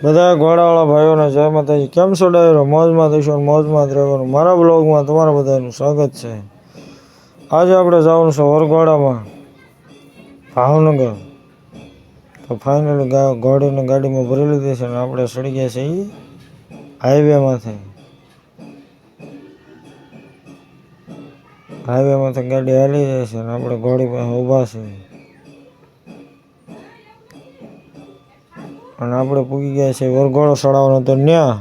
બધા ઘોડાવાળા ભાઈઓને જય માતાજી. કેમ છો ડાયરો? મોજમાં થઈશો, મોજમાં જ રહેવાનું. મારા બ્લોગમાં તમારા બધાનું સ્વાગત છે. આજે આપણે જવાનું છે વરઘોડામાં ભાવનગર. તો ફાઇનલી ઘોડીને ગાડીમાં ભરી લીધી છે અને આપણે ચડી ગયા છીએ હાઈવેમાંથી. હાઈવેમાંથી ગાડી હાલી જાય છે અને આપણે ઘોડી પાસે ઊભા છીએ અને આપણે પૂગી ગયા છીએ વરઘોડો ચડાવવાનો. તો ત્યાં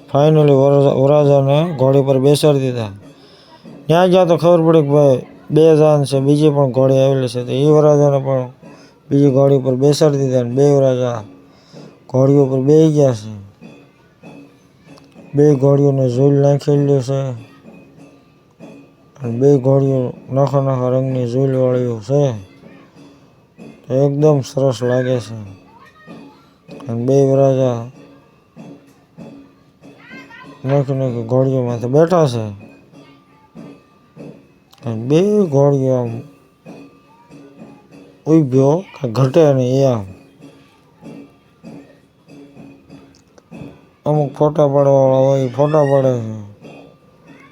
ફાઇનલી વરરાજાને ઘોડી પર બેસાડી દીધા. ત્યાં ગયા તો ખબર પડી કે ભાઈ 2 જાન છે, બીજી પણ ઘોડી આવેલી છે. તો એ વરરાજાને પણ બીજી ઘોડી પર બેસાડી દીધા અને 2 વરરાજા ઘોડીઓ પર બેસી ગયા છે. 2 ઘોડીઓને ઝૂલ નાખેલી છે અને 2 ઘોડીઓ નખા રંગની ઝૂલવાળીઓ છે. તો એકદમ સરસ લાગે છે અને 2 વરરાજા નખી ઘોડીઓમાંથી બેઠા છે અને 2 ઘોડીઓ આમ ઉભ્યો કે ઘટે નહીં આમ. અમુક ફોટા પાડવાવાળા હોય ફોટા પાડે છે.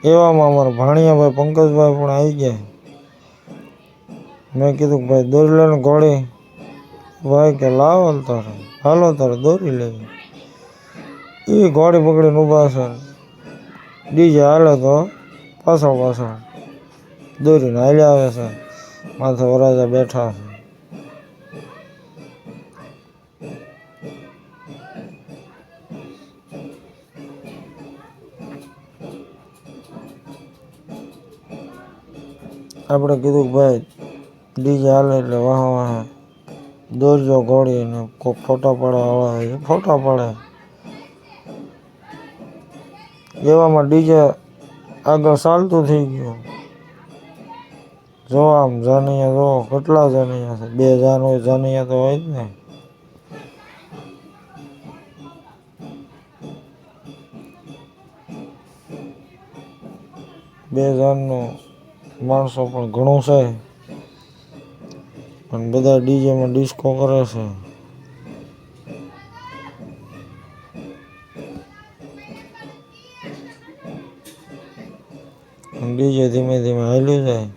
એવામાં અમારા ભાણિયાભાઈ પંકજભાઈ પણ આવી ગયા. મેં કીધું કે ભાઈ દોરી લે ને ઘોડી. ભાઈ કે લાવો તારે, હાલો તારે દોરી લેવી. એ ઘોડી પકડીને ઊભા છે. ડીજે હાલે તો પાછળ દોરીને હાલ્યા આવે છે. માથે વરરાજા બેઠા છે. આપણે કીધું કે ભાઈ ડીજે હાલે એટલે વાહ દોરજો ઘોડી ને કોઈ ફોટા પાડવાવાળા હોય એ ફોટા પાડે. એવામાં ડીજે આગળ ચાલતું થઈ ગયું. જો આમ જાનૈયા જો કેટલા જાનૈયા છે. 2 જાન હોય જાનૈયા તો હોય જ ને. બે જાનનું માણસો પણ ઘણું છે અને બધા ડીજેમાં ડિસ્કો કરે છે. ડીજે ધીમે ધીમે હાલ્યું જાય.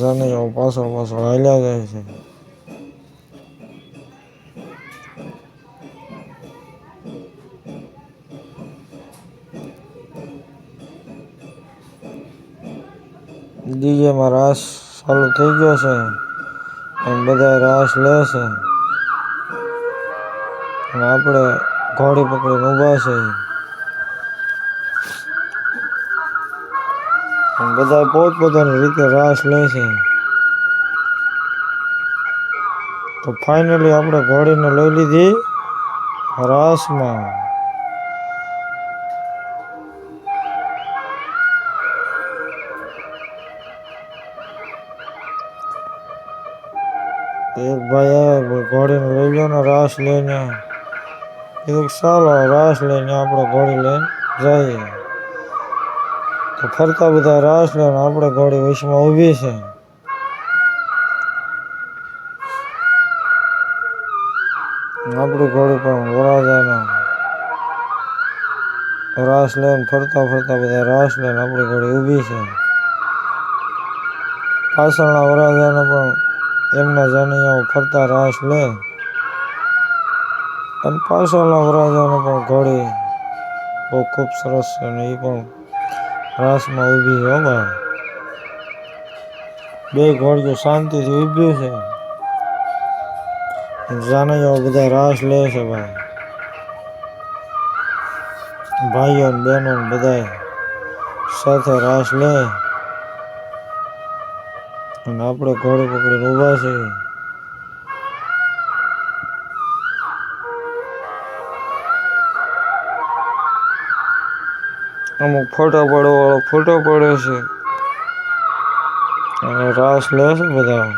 જાનૈયાઓ પાછળ હાલ્યા જાય છે. ડીજેમાં રાસ ચાલુ થઈ ગયો છે અને બધા રાસ લે છે અને આપણે ઘોડી પકડીને ઊભા છે. બધા પોતપોતાની રીતે રાસ લે છે. તો ફાઇનલી આપણે ઘોડીને લઈ લીધી રાસમાં. એક ભાઈ ઘોડીને લઈ લો ને રાસ લઈને. કીધું ચાલો રાસ લઈને આપણે ઘોડી લઈને જઈએ. તો ફરતા બધા રાસ લઈને આપણે ઘોડી વચમાં ઊભી છે. આપણી ઘોડી પણ વરરાજાના રાસ લઈને ફરતા બધા રાસ લઈને આપણી ઘોડી ઊભી છે. પાછળના વરરાજાને પણ એમના જાનૈયાઓ ફરતા રાસ લે અને પાછળના વરરાજાને પણ ઘોડી બહુ ખૂબ સરસ છે અને એ પણ રાસમાં ઊભી છે. ભાઈ 2 ઘોડીઓ શાંતિથી ઊભી છે. જાનૈયાઓ બધા રાસ લે છે. ભાઈઓ ને બહેનો બધા સાથે રાસ લે અને આપણે ઘોડી પકડીને ઊભા છે. અમુક ફોટા પાડવાવાળો ફોટો પાડે છે અને રાસ લે છે બધા.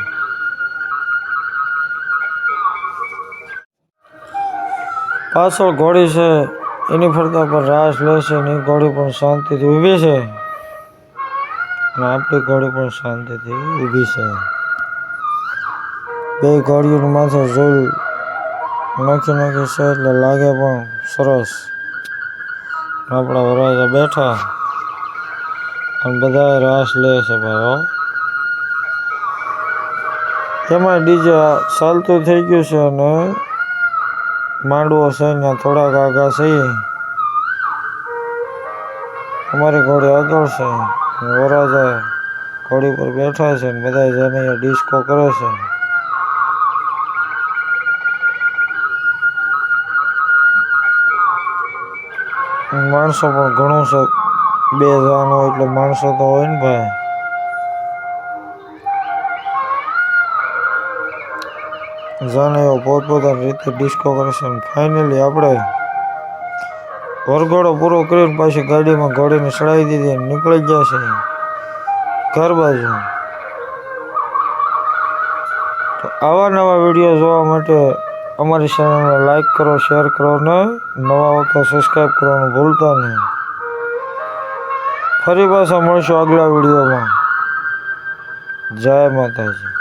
પાછળ ઘોડી છે એની ફરતા પર રાસ લે છે અને એ ઘોડી પણ શાંતિથી ઊભી છે અને આપણી ઘોડી પણ શાંતિથી ઊભી છે. બે ઘોડીઓની માથે ઝૂલ નાખી છે એટલે લાગે પણ સરસ. આપણા વરરાજા બેઠા અને બધા રાસ લે છે ભાઈ. એમાં ડીજે ચાલતું થઈ ગયું છે અને માંડવો છે ત્યાં થોડાક આગા છીએ. અમારી ઘોડી આગળ છે, વરરાજા ઘોડી પર બેઠા છે ને બધા જઈને ડિસ્કો કરે છે. માણસો પણ ઘણું છે, 2 જણ હોય એટલે માણસો તો હોય ને ભાઈ. જાણે એવો પોતપોતાની રીતે ડિસ્કો કરે છે. ફાઇનલી આપણે વરઘોડો પૂરો કરીને પાછી ગાડીમાં ઘોડીને ચડાવી દીધી અને નીકળી ગયા છે ઘર બાજુ. તો આવા નવા વિડીયો જોવા માટે અમારી ચેનલને લાઈક કરો, શેર કરો ને નવા હો તો સબસ્ક્રાઈબ કરવાનું ભૂલતા નહીં. ફરી પાછા મળશું આગલા વિડીયોમાં. જય માતાજી.